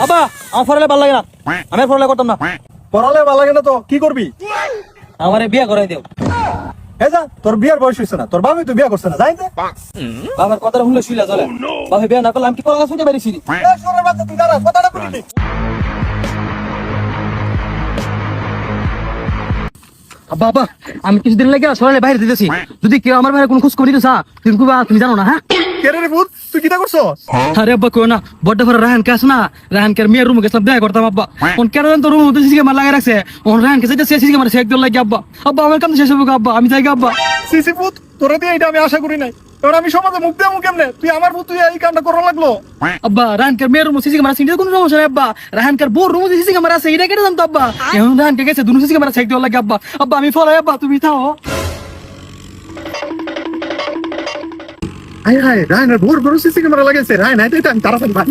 আব্বা আমার পড়ালে ভালো লাগে না, আমি আর পড়ালে করতাম না। পড়ালে ভালো লাগে না তো কি করবি? আমারে বিয়া করাই দেও। যা, তোর বিয়ার বয়স হয়েছে না, তোর বাবা তো বিয়া করছে না, যাই দে। বাবার কথাটা শুনলে শুইলা চলে। বাবা বিয়া না করলে আমি কি পড়ালেখা শুনতে পারিছি? সরের বাচ্চা, তুই দাঁড়া, কথাটা বলিনি। আব্বা আব্বা আমি কিছুদিন লাগে সরালে বাইরে দিতেছি, যদি কেউ আমার বাইরে কোনো খোঁজ করি তো তুমি জানো না? হ্যাঁ কে রে ভূত, তুই কিটা করছস? আরে আব্বা কো না, বড় ফর রাহান কাছ না, রাহান কার মেয়ের রুমে গেছিলাম দেখা করতাম। আব্বা কোন কেন তো রুম মধ্যে সিসি ক্যামেরা লাগাই রাখছে, ওন রাহান কাছে সিসি ক্যামেরা চেক দিল লাগে। আব্বা আব্বা আমার কাম শেষ হবে আব্বা, আমি যাই আব্বা। সিসি ভূত, তোরে দিয়ে এটা আমি আশা করি নাই। এবার আমি সমাজে মুখ দেবো কেমনে? তুই আমার ভূত, তুই এই কামটা করা লাগলো? আব্বা রাহান কার মেয়ের রুমে সিসি ক্যামেরা আছে, কোনো সমস্যা নেই আব্বা। রাহান কার বোর রুমে সিসি ক্যামেরা আছে, এটা কেটে জানতো আব্বা। এখন রাহান কে গেছে দুনো সিসি ক্যামেরা চেক দিল লাগে। আব্বা আব্বা আমি ফলাই, আব্বা তুমি থাও। হায় হায়, রায়নের ভোর ভোর সিসি ক্যামেরা লাগাইছে। রায় নাই, এটা আমি তাড়াতাড়ি ভাই।